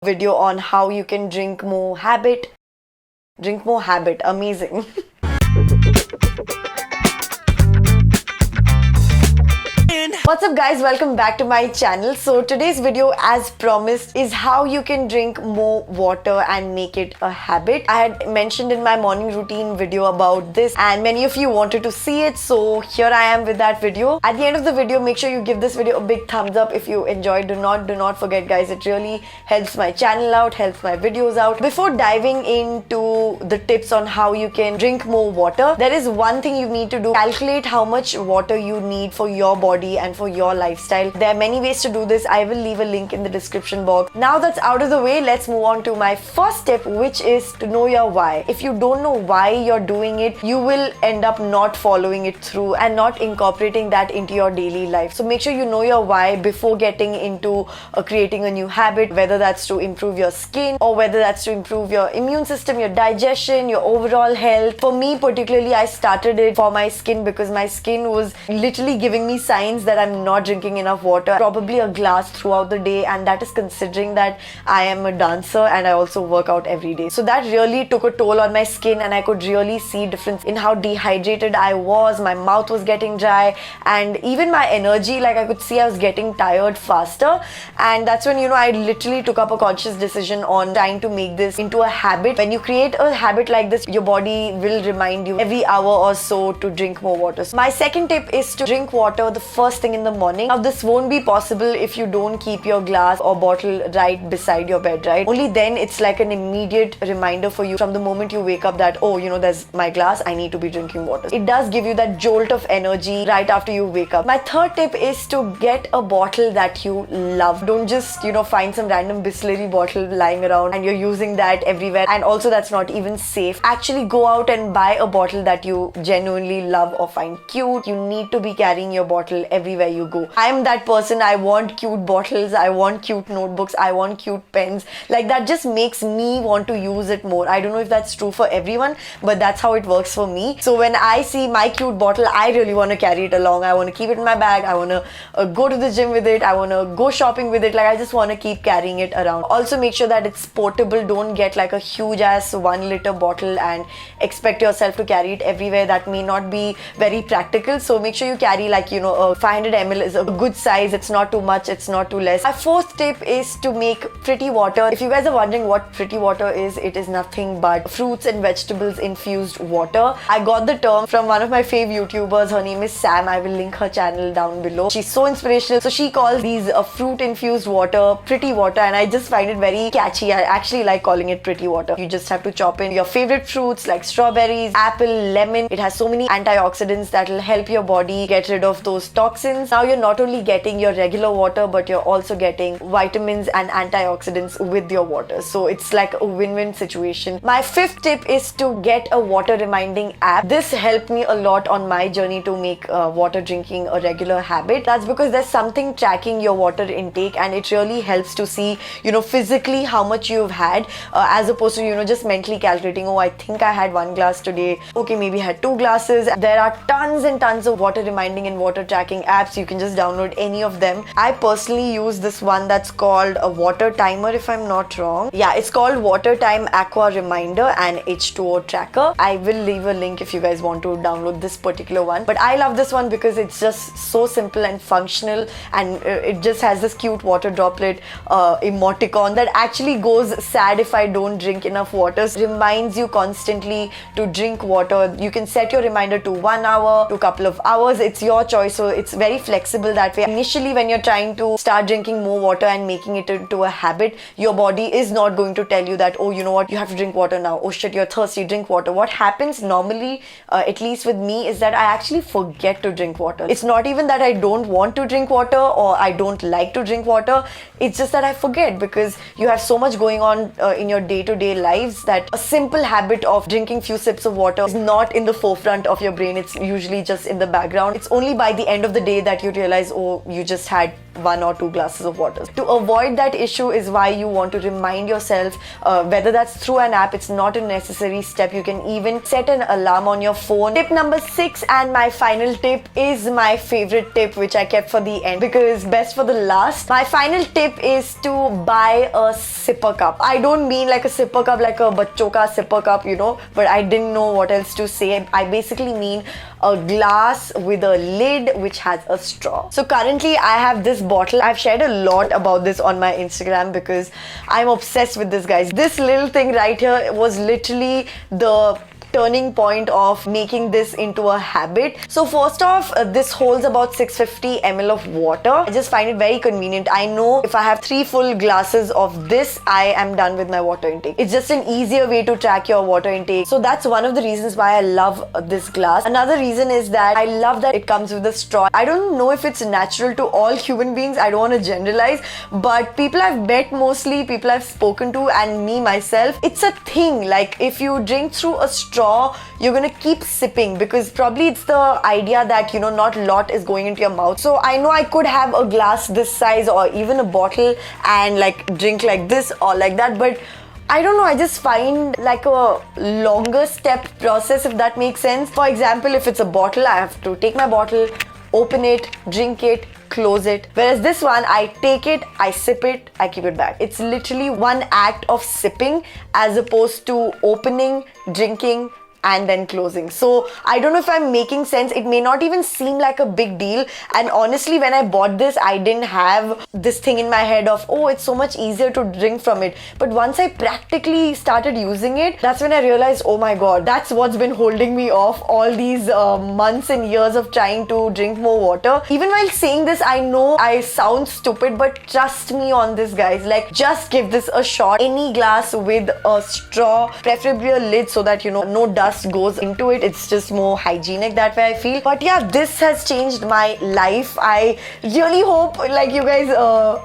video on how you can drink more habit. Drink more habit. Amazing. What's up guys, welcome back to my channel. So today's video, as promised, is how you can drink more water and make it a habit. I had mentioned in my morning routine video about this and many of you wanted to see it, so here I am with that video. At the end of the video, make sure you give this video a big thumbs up if you enjoyed. Do not forget guys, it really helps my channel out, helps my videos out. Before diving into the tips on how you can drink more water, there is one thing you need to do. Calculate how much water you need for your body and for your lifestyle. There are many ways to do this. I will leave a link in the description box. Now that's out of the way, let's move on to my first tip, which is to know your why. If you don't know why you're doing it, you will end up not following it through and not incorporating that into your daily life. So make sure you know your why before getting into creating a new habit, whether that's to improve your skin or whether that's to improve your immune system, your digestion, your overall health. For me particularly, I started it for my skin because my skin was literally giving me signs that I'm not drinking enough water, probably a glass throughout the day, and that is considering that I am a dancer and I also work out every day. So that really took a toll on my skin and I could really see difference in how dehydrated I was. My mouth was getting dry and even my energy, like I could see I was getting tired faster, and that's when I literally took up a conscious decision on trying to make this into a habit. When you create a habit like this, your body will remind you every hour or so to drink more water. So my second tip is to drink water the first thing in the morning. Now this won't be possible if you don't keep your glass or bottle right beside your bed, right? Only then it's like an immediate reminder for you from the moment you wake up that, oh, there's my glass, I need to be drinking water. It does give you that jolt of energy right after you wake up. My third tip is to get a bottle that you love. Don't just, find some random Bisleri bottle lying around and you're using that everywhere, and also that's not even safe. Actually go out and buy a bottle that you genuinely love or find cute. You need to be carrying your bottle everywhere you go. I'm that person. I want cute bottles, I want cute notebooks, I want cute pens. Like that just makes me want to use it more. I don't know if that's true for everyone, but that's how it works for me. So when I see my cute bottle, I really want to carry it along. I want to keep it in my bag. I want to go to the gym with it. I want to go shopping with it. Like I just want to keep carrying it around. Also make sure that it's portable. Don't get like a huge ass 1 liter bottle and expect yourself to carry it everywhere. That may not be very practical. So make sure you carry like a 500 ml is a good size. It's not too much, it's not too less. My fourth tip is to make pretty water. If you guys are wondering what pretty water is, it is nothing but fruits and vegetables infused water. I got the term from one of my fave YouTubers. Her name is Sam. I will link her channel down below. She's so inspirational. So she calls these fruit infused water pretty water, and I just find it very catchy. I actually like calling it pretty water. You just have to chop in your favorite fruits like strawberries, apple, lemon. It has so many antioxidants that will help your body get rid of those toxins. Now you're not only getting your regular water, but you're also getting vitamins and antioxidants with your water. So it's like a win-win situation. My fifth tip is to get a water reminding app. This helped me a lot on my journey to make water drinking a regular habit. That's because there's something tracking your water intake, and it really helps to see, physically how much you've had, as opposed to, just mentally calculating, oh, I think I had 1 glass today. Okay, maybe I had 2 glasses. There are tons and tons of water reminding and water tracking apps. You can just download any of them. I personally use this one that's called a Water Timer, if I'm not wrong. Yeah, it's called Water Time Aqua Reminder and H2O Tracker. I will leave a link if you guys want to download this particular one. But I love this one because it's just so simple and functional, and it just has this cute water droplet emoticon that actually goes sad if I don't drink enough water. Reminds you constantly to drink water. You can set your reminder to 1 hour, to a couple of hours. It's your choice. So it's very flexible that way. Initially, when you're trying to start drinking more water and making it into a habit, your body is not going to tell you that, oh, you know what, you have to drink water now. Oh shit, you're thirsty, drink water. What happens normally, at least with me, is that I actually forget to drink water. It's not even that I don't want to drink water or I don't like to drink water. It's just that I forget because you have so much going on in your day-to-day lives that a simple habit of drinking few sips of water is not in the forefront of your brain. It's usually just in the background. It's only by the end of the day that you realize, oh, you just had 1 or 2 glasses of water. To avoid that issue is why you want to remind yourself, whether that's through an app. It's not a necessary step. You can even set an alarm on your phone. Tip number 6 and my final tip is my favorite tip, which I kept for the end because best for the last. My final tip is to buy a sipper cup. I don't mean like a sipper cup like a bachcho ka sipper cup, you know, but I didn't know what else to say. I basically mean a glass with a lid which has a straw. So currently I have this bottle. I've shared a lot about this on my Instagram because I'm obsessed with this, guys. This little thing right here was literally the turning point of making this into a habit. So first off, this holds about 650 ml of water. I just find it very convenient. I know if I have 3 full glasses of this, I am done with my water intake. It's just an easier way to track your water intake. So that's one of the reasons why I love this glass. Another reason is that I love that it comes with a straw. I don't know if it's natural to all human beings. I don't want to generalize, but people I've met mostly, people I've spoken to, and me myself, it's a thing. Like if you drink through a straw, you're gonna keep sipping because probably it's the idea that, you know, not a lot is going into your mouth. So I know I could have a glass this size or even a bottle and like drink like this or like that, but I don't know, I just find like a longer step process, if that makes sense. For example, if it's a bottle, I have to take my bottle, open it, drink it, close it. Whereas this one, I take it, I sip it, I keep it back. It's literally one act of sipping as opposed to opening, drinking, and then closing. So I don't know if I'm making sense. It may not even seem like a big deal, and honestly when I bought this, I didn't have this thing in my head of, oh, it's so much easier to drink from it. But once I practically started using it, that's when I realized, oh my god, that's what's been holding me off all these months and years of trying to drink more water. Even while saying this, I know I sound stupid, but trust me on this, guys. Like, just give this a shot. Any glass with a straw, preferably a lid, so that, you know, no dust goes into it. It's just more hygienic that way, I feel. But yeah, this has changed my life. I really hope like you guys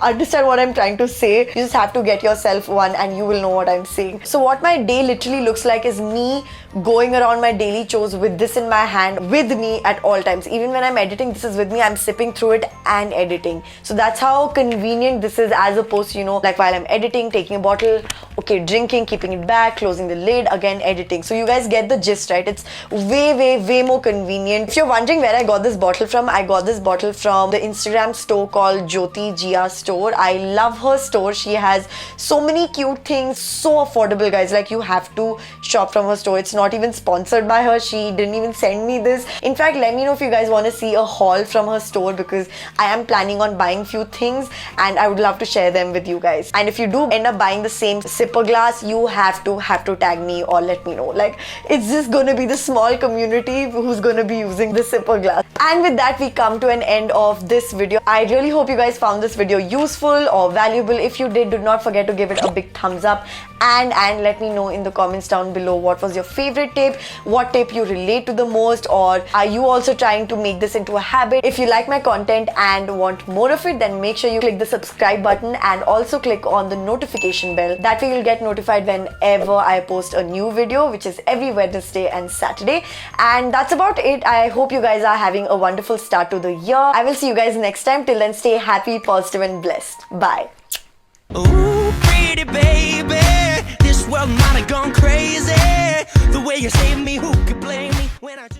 understand what I'm trying to say. You just have to get yourself one and you will know what I'm saying. So what my day literally looks like is me going around my daily chores with this in my hand with me at all times. Even when I'm editing, this is with me. I'm sipping through it and editing. So that's how convenient this is, as opposed to, you know, like while I'm editing, taking a bottle, okay, drinking, keeping it back, closing the lid, again editing. So you guys get the gist, right? It's way more convenient. If you're wondering where I got this bottle from, I got this bottle from the Instagram store called Jyoti Jia Store. I love her store. She has so many cute things, so affordable, guys. Like, you have to shop from her store. It's not even sponsored by her. She didn't even send me this. In fact, let me know if you guys want to see a haul from her store, because I am planning on buying few things and I would love to share them with you guys. And if you do end up buying the same sipper glass, you have to tag me or let me know. Like, it's just gonna be the small community who's gonna be using the sipper glass. And with that, we come to an end of this video. I really hope you guys found this video useful or valuable. If you did, do not forget to give it a big thumbs up and let me know in the comments down below what was your favorite tip, what tip you relate to the most, or are you also trying to make this into a habit. If you like my content and want more of it, then make sure you click the subscribe button and also click on the notification bell. That way you'll get notified whenever I post a new video, which is every Wednesday and Saturday. And that's about it. I hope you guys are having a wonderful start to the year. I will see you guys next time. Till then, stay happy, positive and blessed. Bye. Ooh, pretty baby, this world might have gone crazy. The way you saved me, who could blame me when I